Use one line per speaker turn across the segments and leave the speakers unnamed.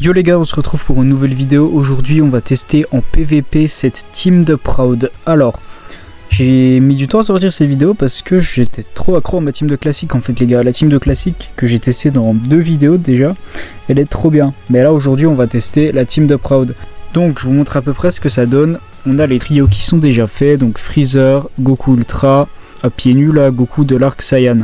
Yo les gars, on se retrouve pour une nouvelle vidéo. Aujourd'hui on va tester en PVP cette team de Proud. Alors, j'ai mis du temps à sortir cette vidéo parce que j'étais trop accro à ma team de classique en fait les gars. La team de classique que j'ai testée dans 2 vidéos déjà, elle est trop bien. Mais là aujourd'hui on va tester la team de Proud. Donc je vous montre à peu près ce que ça donne. On a les trios qui sont déjà faits, donc Freezer, Goku Ultra, à pieds nus là, Goku de l'arc Saiyan.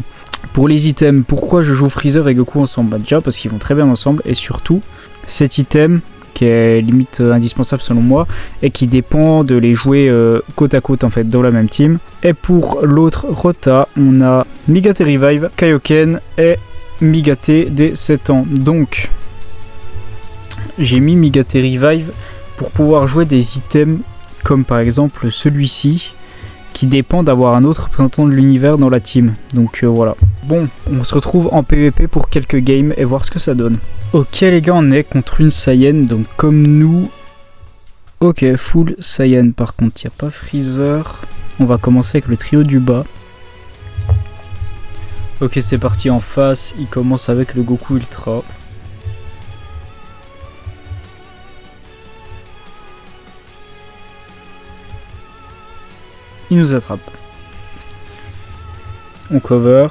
Pour les items, pourquoi je joue Freezer et Goku ensemble? Bah déjà parce qu'ils vont très bien ensemble et surtout cet item qui est limite indispensable selon moi et qui dépend de les jouer côte à côte en fait dans la même team. Et pour l'autre Rota, on a Migate Revive, Kaioken et Migate des 7 ans. Donc j'ai mis Migate Revive pour pouvoir jouer des items comme par exemple celui-ci qui dépend d'avoir un autre représentant de l'univers dans la team. Donc voilà. Bon, on se retrouve en PVP pour quelques games et voir ce que ça donne. Ok les gars, on est contre une Saiyan, donc comme nous. Ok, full Saiyan. Par contre, il n'y a pas Freezer. On va commencer avec le trio du bas. Ok, c'est parti en face. Il commence avec le Goku Ultra. Il nous attrape. On cover.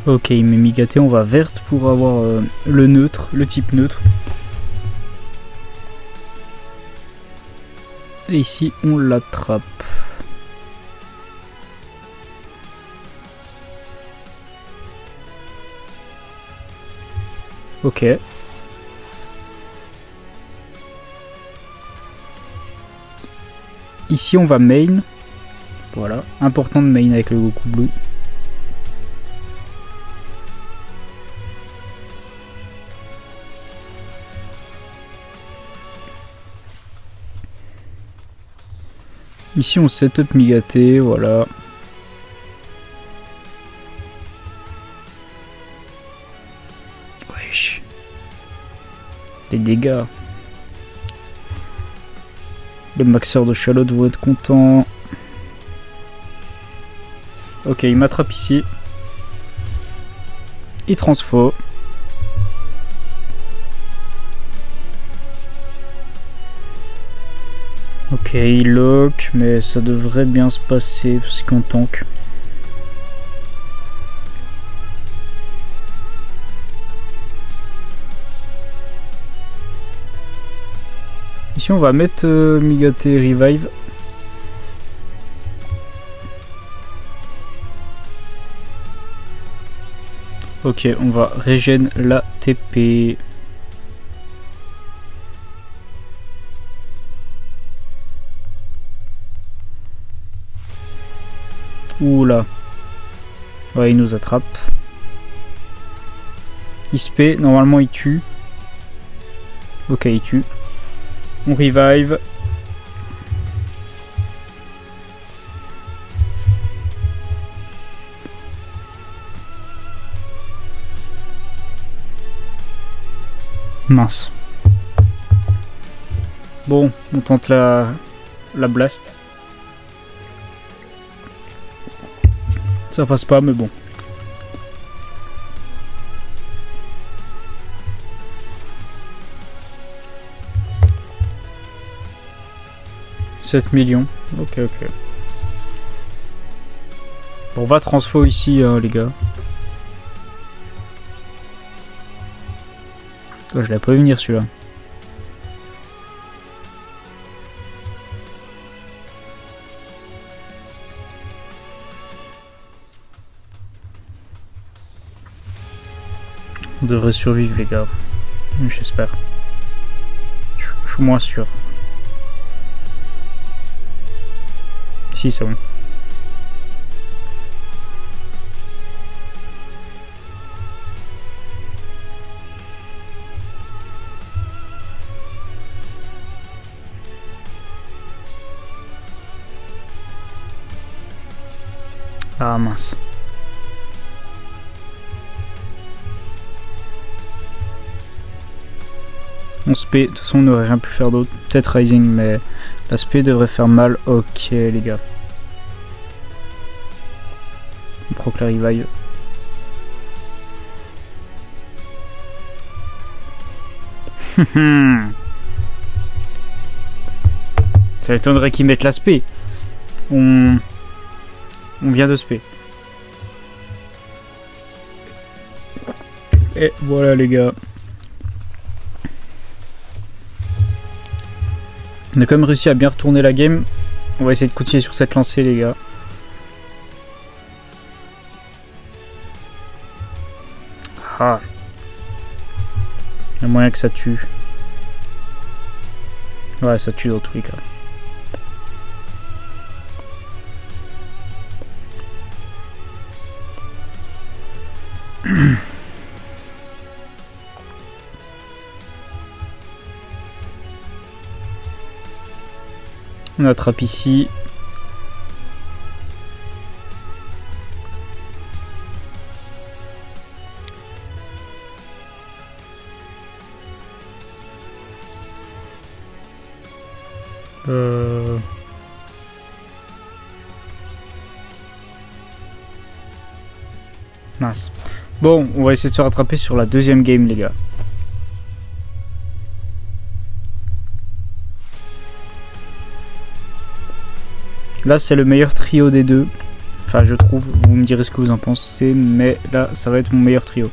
Ok, il met Migate, on va verte pour avoir le neutre, le type neutre. Et ici, on l'attrape. Ok. Ici, on va main. Voilà, important de main avec le Goku Blue. Ici on setup Migate, voilà. Wesh. Les dégâts. Les maxeurs de Charlotte vont être contents. Ok, il m'attrape ici. Il transfo. Ok, il lock, mais ça devrait bien se passer parce qu'on tank. Ici on va mettre Migate Revive. Ok, on va régène la TP. Oula. Ouais, il nous attrape. Il se paie, normalement il tue. Ok, il tue. On revive. Mince. Bon, on tente la blast. Ça passe pas, mais bon. « 7 millions. Ok, ok. Bon, on va transfo ici, hein, les gars. Oh, je l'avais pas vu venir celui-là. On devrait survivre les gars. J'espère. Je suis moins sûr. Si, c'est bon. Ah mince. On SP, de toute façon on n'aurait rien pu faire d'autre. Peut-être Rising, mais l'aspect devrait faire mal. Ok les gars. On proc la revive. Ça étonnerait qu'ils mettent l'aspect. On vient de spé. Et voilà les gars. On a quand même réussi à bien retourner la game. On va essayer de continuer sur cette lancée les gars. Ah. Il y a moyen que ça tue. Ouais, ça tue dans tous les cas. On attrape ici. Mince. Bon, on va essayer de se rattraper sur la deuxième game, les gars. Là, c'est le meilleur trio des deux. Enfin, je trouve. Vous me direz ce que vous en pensez. Mais là, ça va être mon meilleur trio.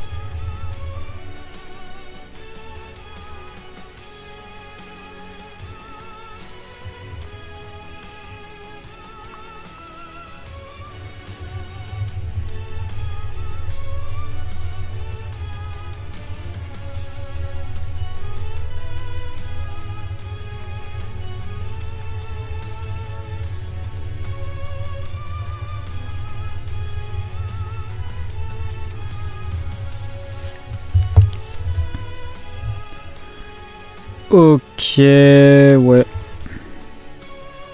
Ok, ouais.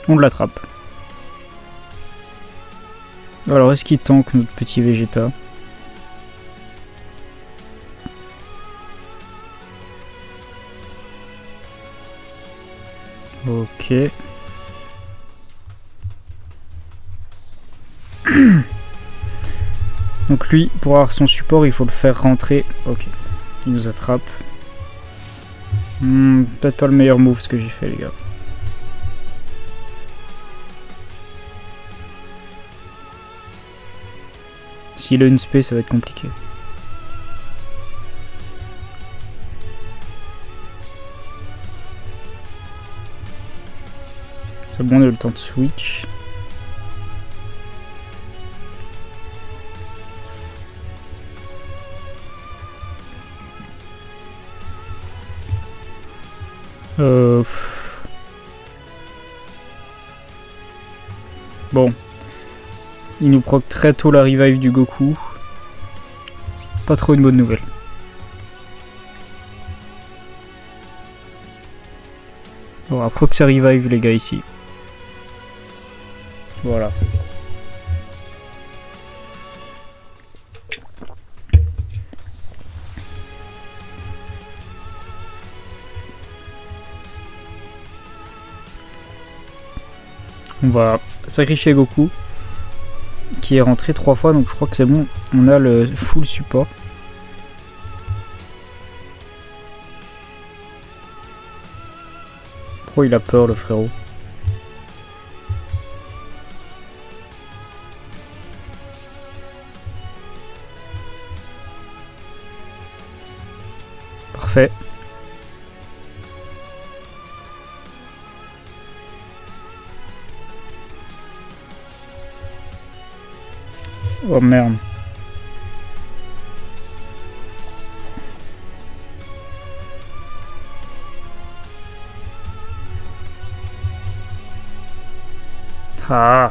On l'attrape. Alors, est-ce qu'il tank notre petit Vegeta? Ok. Donc lui, pour avoir son support, il faut le faire rentrer. Ok. Il nous attrape. Peut-être pas le meilleur move ce que j'ai fait les gars. S'il a une spé, ça va être compliqué. C'est bon, on a eu le temps de switch. Bon. Il nous proc très tôt la revive du Goku. Pas trop une bonne nouvelle. Bon, on va proc sa revive les gars ici. Voilà. On va sacrifier Goku qui est rentré 3 fois, donc je crois que c'est bon. On a le full support. Trop il a peur le frérot. Parfait. Oh merde. Ah.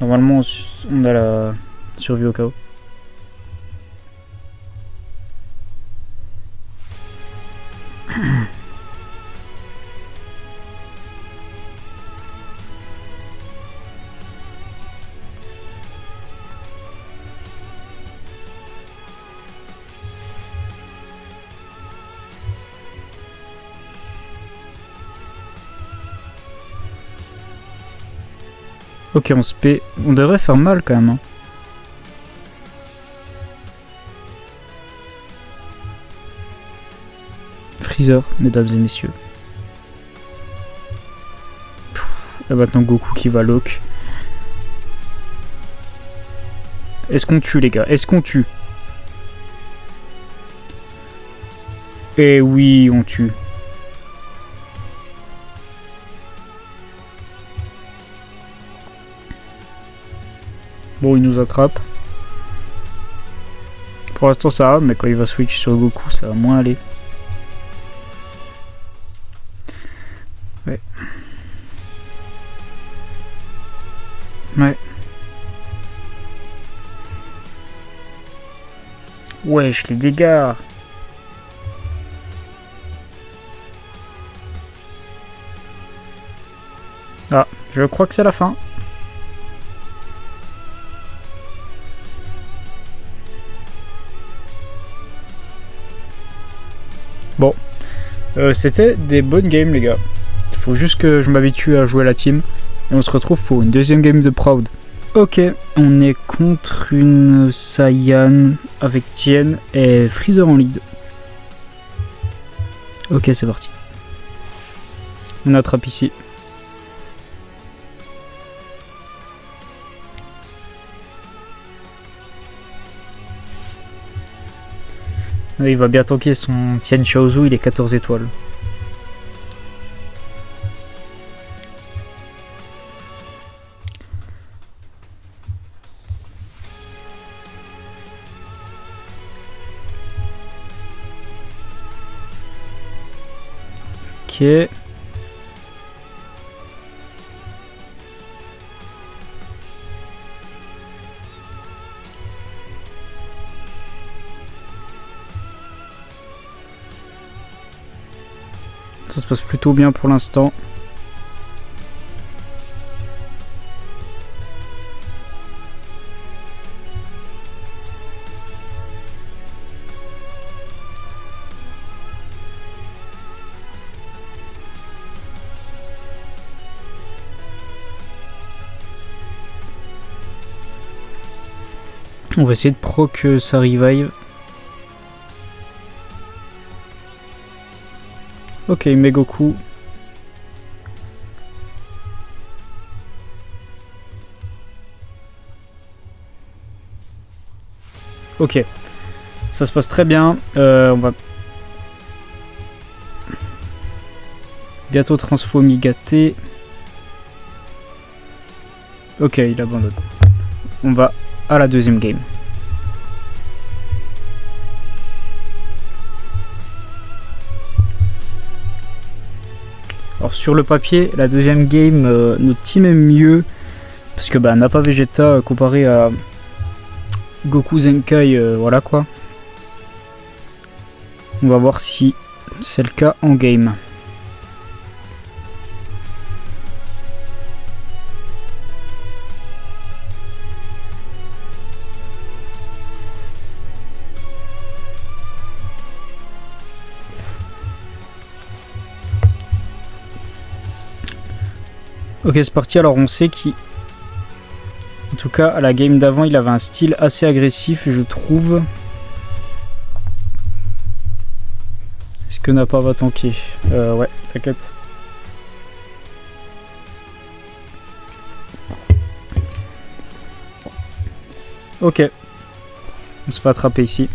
Normalement on a la survie au chaos. Ok, on se paie. On devrait faire mal quand même. Hein. Freezer, mesdames et messieurs. Et maintenant Goku qui va lock. Est-ce qu'on tue les gars? Est-ce qu'on tue? Eh oui, on tue. Bon, il nous attrape. Pour l'instant ça va, mais quand il va switch sur Goku, ça va moins aller. Ouais. Ouais. Wesh, les dégâts. Ah, je crois que c'est la fin. Bon, c'était des bonnes games les gars. Il faut juste que je m'habitue à jouer à la team. Et on se retrouve pour une deuxième game de Proud. Ok, on est contre une Saiyan avec Tien et Freezer en lead. Ok, c'est parti. On attrape ici. Il va bien tanker son Tien Chaozu, il est 14 étoiles. Ok. Ça se passe plutôt bien pour l'instant. On va essayer de proc ça revive. Ok, il met Goku. Ok, ça se passe très bien. On va bientôt transformer gâté. Ok, il abandonne. On va à la deuxième game. Alors sur le papier, la deuxième game, notre team est mieux parce que n'a pas Vegeta comparé à Goku Zenkai, voilà quoi. On va voir si c'est le cas en game. Ok, c'est parti. Alors on sait qu'il... En tout cas, à la game d'avant, il avait un style assez agressif, je trouve. Est-ce que Nappa va tanker? Ouais, t'inquiète. Ok. On se fait attraper ici.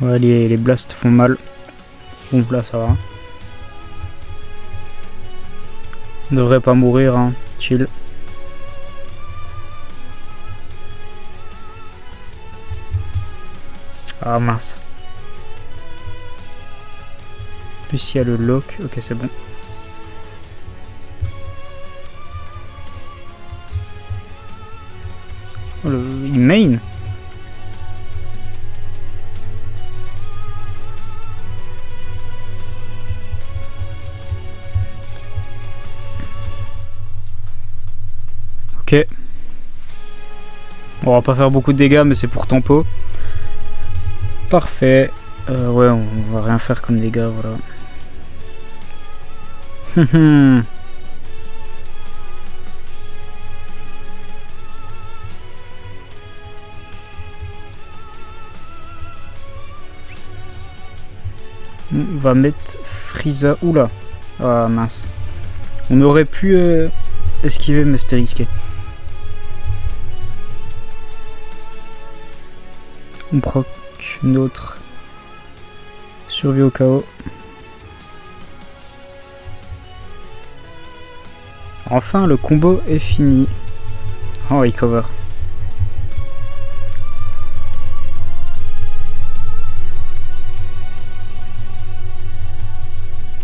Ouais, les blasts font mal. Bon, là ça va. On devrait pas mourir, hein. Chill. Ah mince. En plus il y a le lock. Ok, c'est bon. Oh, il main. Ok. On va pas faire beaucoup de dégâts, mais c'est pour tempo. Parfait. Ouais, on va rien faire comme dégâts, voilà. On va mettre Frieza. Oula. Ah mince. On aurait pu esquiver, mais c'était risqué. On proc notre survie au chaos. Enfin, le combo est fini. Oh, il cover.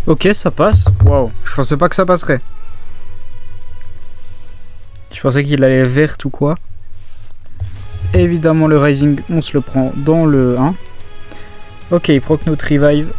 Ok, ça passe. Waouh, je pensais pas que ça passerait. Je pensais qu'il allait verte ou quoi. Évidemment, le Rising, on se le prend dans le 1. Ok, il proc notre revive.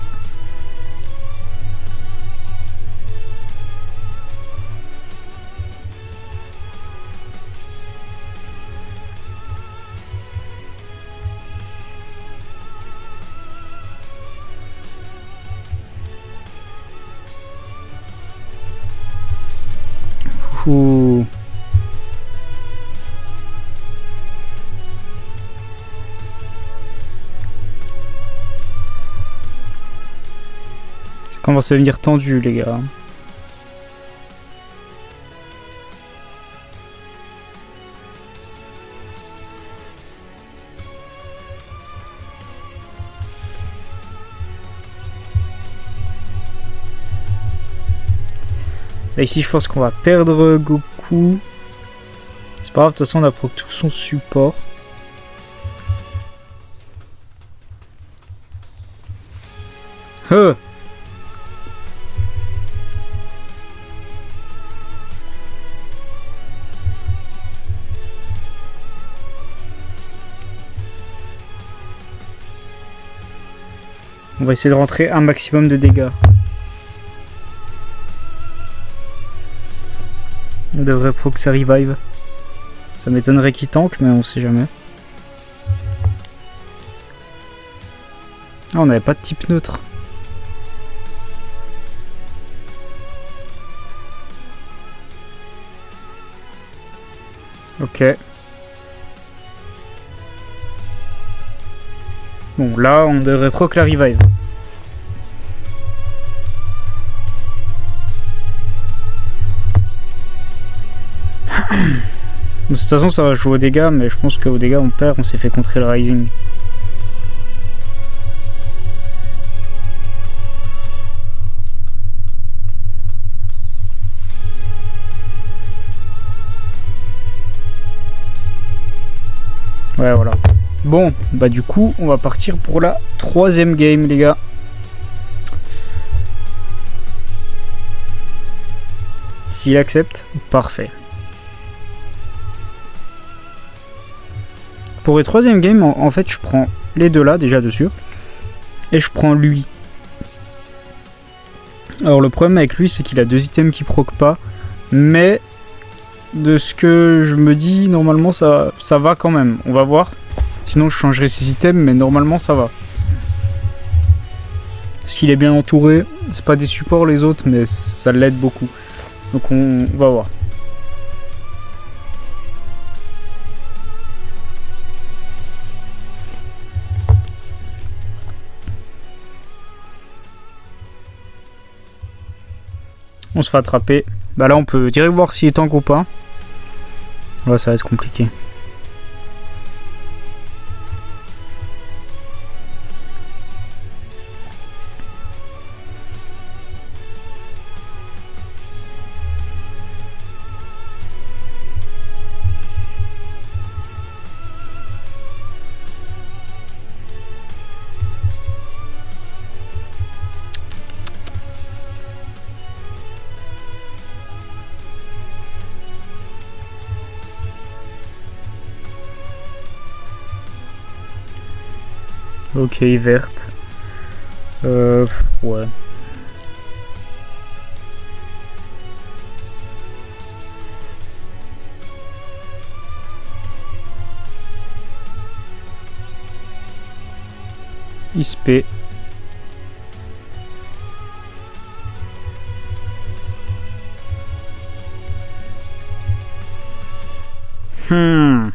Ouh. Ça commence à devenir tendu, les gars. Là, ici, je pense qu'on va perdre Goku. C'est pas grave, de toute façon, on a proc tout son support. On va essayer de rentrer un maximum de dégâts. On devrait pro que ça revive. Ça m'étonnerait qu'il tank, mais on sait jamais. Ah, on n'avait pas de type neutre. Ok. Bon, là, on devrait proc la revive. De toute façon, ça va jouer aux dégâts, mais je pense qu'aux dégâts, on perd. On s'est fait contrer le Rising. Ouais, voilà. Bon, bah du coup, on va partir pour la 3e game, les gars. S'il accepte, parfait. Pour les 3e game, en fait, je prends les deux là, déjà dessus. Et je prends lui. Alors, le problème avec lui, c'est qu'il a 2 items qui proc pas. Mais, de ce que je me dis, normalement, ça va quand même. On va voir. Sinon, je changerai ses items, mais normalement, ça va. S'il est bien entouré, c'est pas des supports les autres, mais ça l'aide beaucoup. Donc, on va voir. On se fait attraper. Bah là, on peut direct voir s'il est tank ou pas. Ouais, ça va être compliqué. Ok, verte. Ouais. ISP. On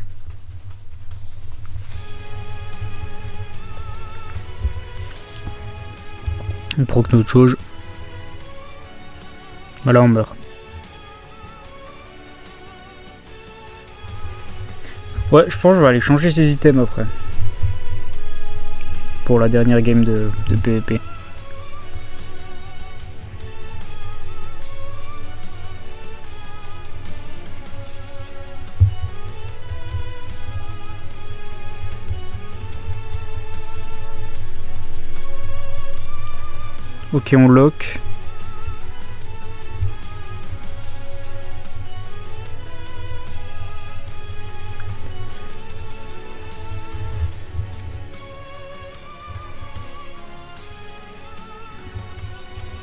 proc notre chose. Bah là on meurt. Ouais, je pense que je vais aller changer ces items après. Pour la dernière game de PvP. Ok, on lock.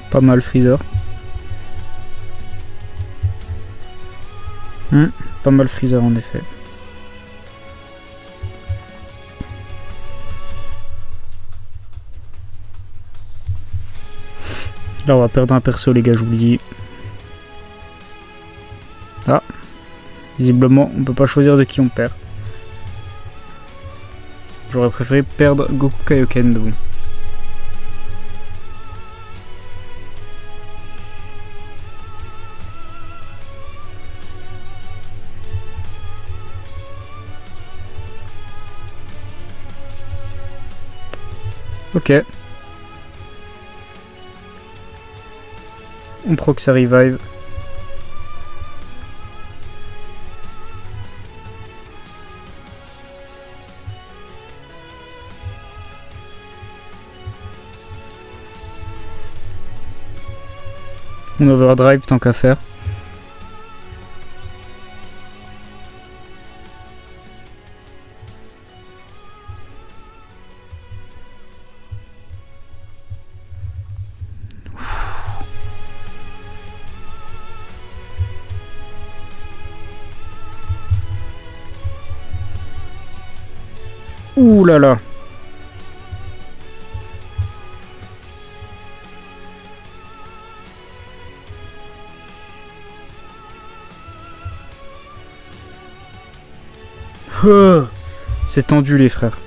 Pas mal Freezer. Pas mal Freezer en effet. Là on va perdre un perso les gars, j'oublie. Ah. Visiblement on peut pas choisir de qui on perd. J'aurais préféré perdre Goku Kaioken de vous. Ok. On proc sa revive. On overdrive tant qu'à faire. Ouh là là. C'est tendu les frères.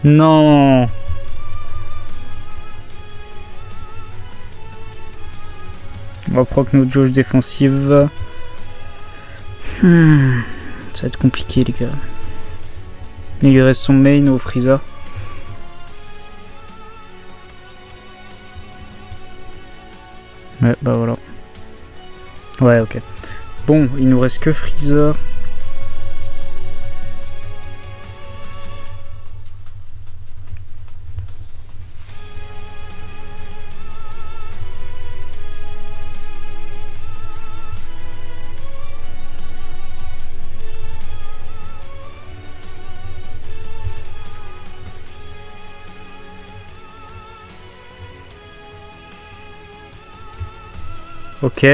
Non. On va proc notre jauge défensive. Ça va être compliqué les gars. Il lui reste son main au Freezer. Ouais, bah voilà. Ouais, ok. Bon, il nous reste que Freezer. Ok.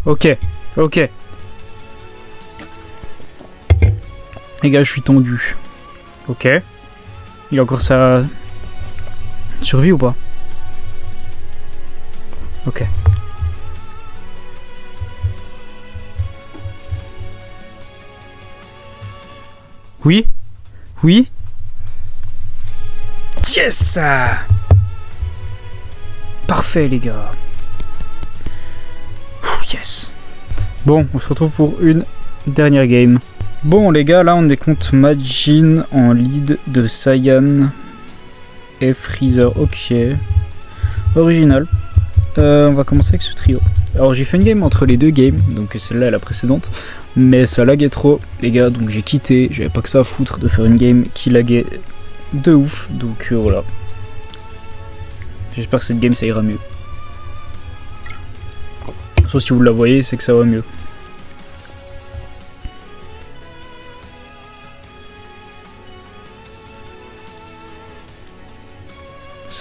Ok, ok. Les gars, je suis tendu. Ok. Il a encore sa survie ou pas? Ok. Oui? Oui? Yes! Parfait les gars. Yes. Bon, on se retrouve pour une dernière game. Bon les gars, là on est contre Majin en lead de Saiyan et Freezer. Ok. Original. On va commencer avec ce trio. Alors j'ai fait une game entre les deux games, donc celle-là et la précédente, mais ça laguait trop les gars, donc j'ai quitté. J'avais pas que ça à foutre de faire une game qui laguait de ouf, donc voilà. J'espère que cette game ça ira mieux. Sauf si vous la voyez, c'est que ça va mieux.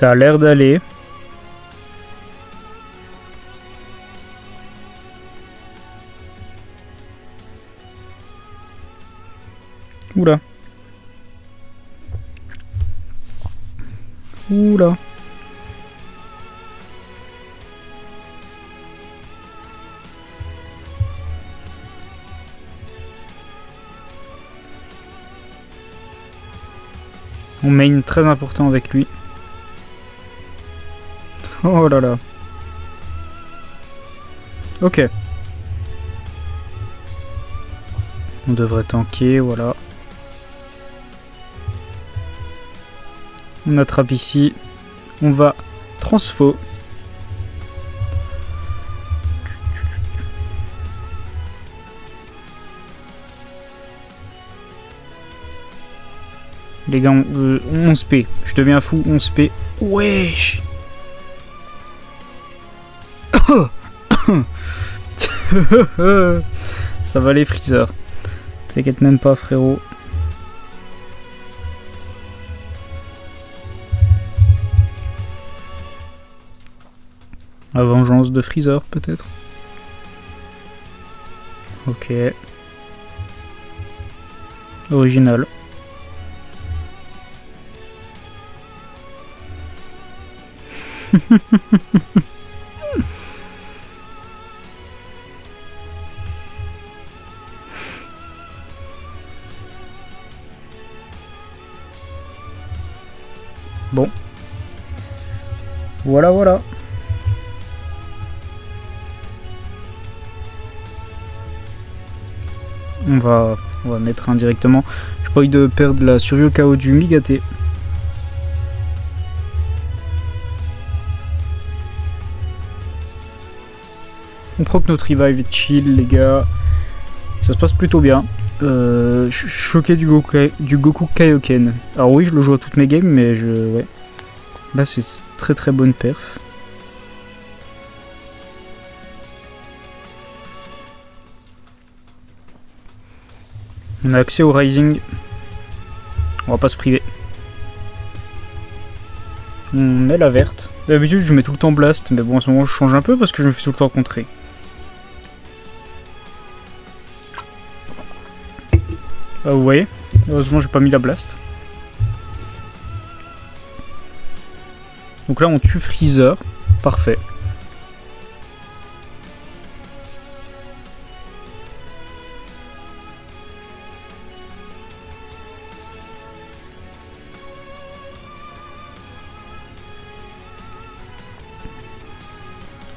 Ça a l'air d'aller. Oula. Oula. On main très important avec lui. Oh là là. Ok. On devrait tanker, voilà. On attrape ici. On va transfo. Les gars, 11p. Je deviens fou, 11p. Wesh. Ça va les Freezer. T'inquiète même pas, frérot. La vengeance de Freezer, peut-être. Ok. Original. Bon. Voilà, voilà. On va mettre un directement. J'ai pas envie de perdre la survie au chaos du Migaté. On proc notre revive chill, les gars. Ça se passe plutôt bien. Je suis choqué du Goku Kaioken. Alors oui, je le joue à toutes mes games, mais ouais. Là, c'est très très bonne perf. On a accès au Rising. On va pas se priver. On met la verte. D'habitude, je mets tout le temps Blast, mais bon, en ce moment, je change un peu parce que je me fais tout le temps contrer. Ah, vous voyez, heureusement j'ai pas mis la blast. Donc là on tue Freezer, parfait.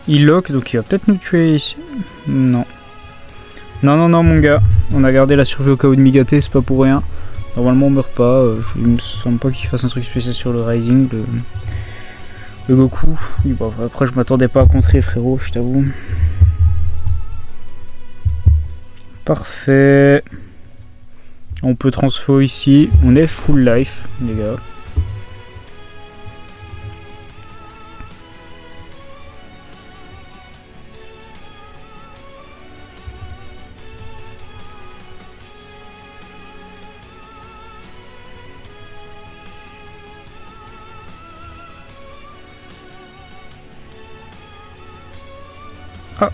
Il lock, donc il va peut-être nous tuer ici. Non. Non, mon gars. On a gardé la survie au chaos de Migaté, c'est pas pour rien. Normalement, on meurt pas. Il me semble pas qu'il fasse un truc spécial sur le Rising. Le Goku. Oui, bon, après, je m'attendais pas à contrer, frérot, je t'avoue. Parfait. On peut transfo ici. On est full life, les gars. Ah.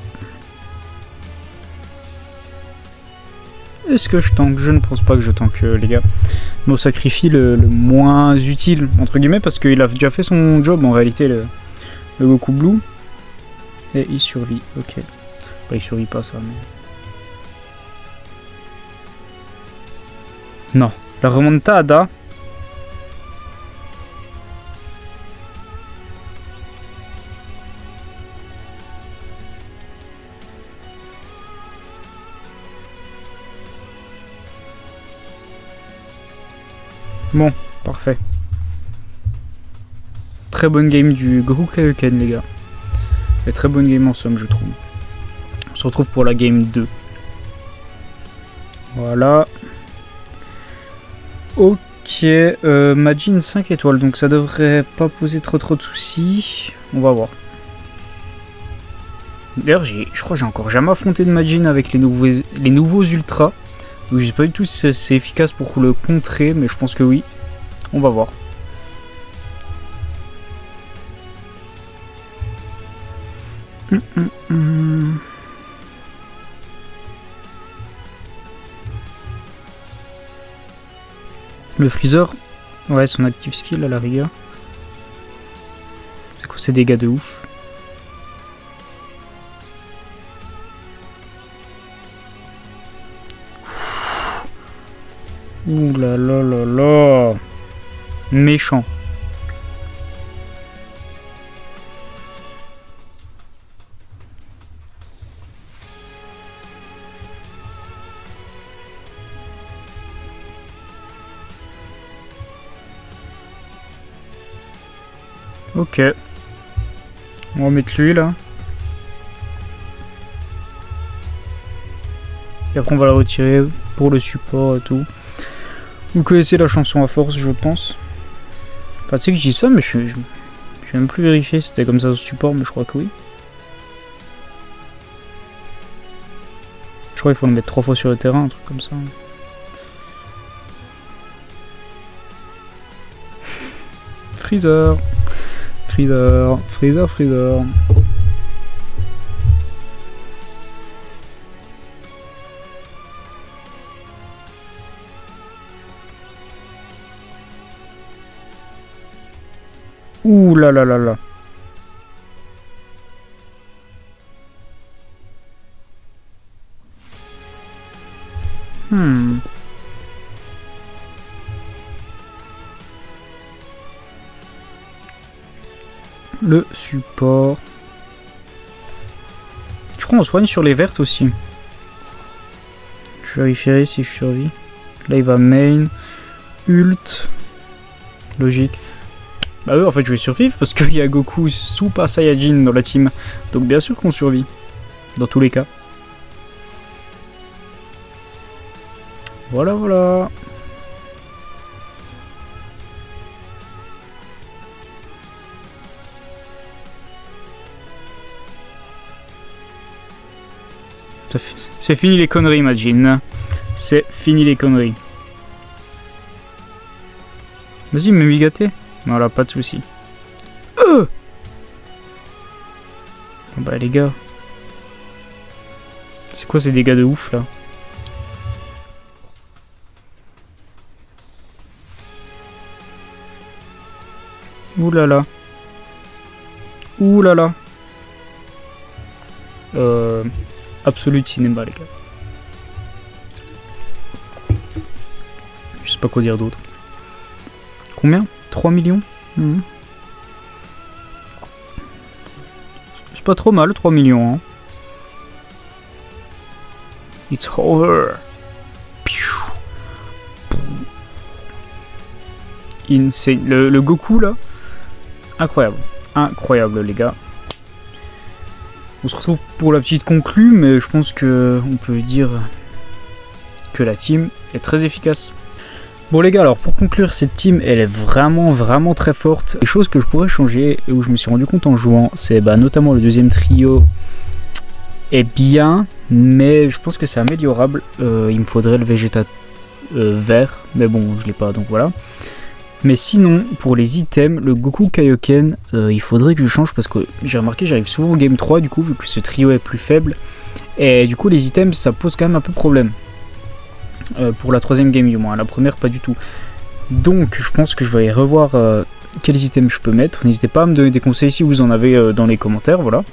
Est-ce que je tank? Je ne pense pas que je tank, les gars. Mais on sacrifie le moins utile, entre guillemets, parce qu'il a déjà fait son job, en réalité, le Goku Blue. Et il survit, ok. Bah, il survit pas, ça, mais... Non. La remontada... Bon, parfait. Très bonne game du Goku Kaioken, les gars. Et très bonne game en somme, je trouve. On se retrouve pour la game 2. Voilà. Ok, Majin 5 étoiles, donc ça devrait pas poser trop de soucis. On va voir. D'ailleurs, je crois que j'ai encore jamais affronté de Majin avec les nouveaux ultras. Donc je sais pas du tout si c'est efficace pour le contrer, mais je pense que oui. On va voir. Le Freezer, ouais, son active skill à la rigueur. C'est quoi ces dégâts de ouf? Ouh là là là là. Méchant. Ok. On va mettre lui là. Et après on va la retirer pour le support et tout. Vous connaissez la chanson à force, je pense. Enfin, tu sais que je dis ça, mais je vais même plus vérifier si c'était comme ça au support, mais je crois que oui. Je crois qu'il faut le mettre 3 fois sur le terrain, un truc comme ça. Freezer. Freezer. Freezer, Freezer. Ouh là là là là. Le support. Je crois qu'on soigne sur les vertes aussi. Je vérifierai si je survis. Là il va main. Ult. Logique. Bah oui, en fait je vais survivre parce qu'il y a Goku Super Saiyajin dans la team. Donc bien sûr qu'on survit. Dans tous les cas. Voilà, voilà. C'est fini les conneries, Majin. C'est fini les conneries. Vas-y, mets gâté. Voilà, pas de soucis. Bon bah les gars. C'est quoi ces dégâts de ouf là? Ouh là là. Ouh là là. Absolute cinéma les gars. Je sais pas quoi dire d'autre. Combien? 3 millions. C'est pas trop mal, 3 millions. Hein. It's over. Insane. Le Goku là. Incroyable. Incroyable les gars. On se retrouve pour la petite conclue, mais je pense que on peut dire que la team est très efficace. Bon les gars, alors pour conclure, cette team, elle est vraiment très forte. Les choses que je pourrais changer, et où je me suis rendu compte en jouant, c'est notamment le deuxième trio est bien, mais je pense que c'est améliorable. Il me faudrait le Vegeta vert, mais bon, je l'ai pas, donc voilà. Mais sinon, pour les items, le Goku Kaioken, il faudrait que je change parce que j'ai remarqué, j'arrive souvent au game 3 du coup, vu que ce trio est plus faible. Et du coup, les items, ça pose quand même un peu problème. Pour la troisième game du moins, la première pas du tout. Donc, je pense que je vais revoir quels items je peux mettre. N'hésitez pas à me donner des conseils si vous en avez dans les commentaires, voilà.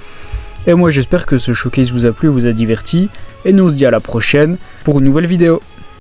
Et moi, j'espère que ce showcase vous a plu, vous a diverti. Et nous, on se dit à la prochaine pour une nouvelle vidéo.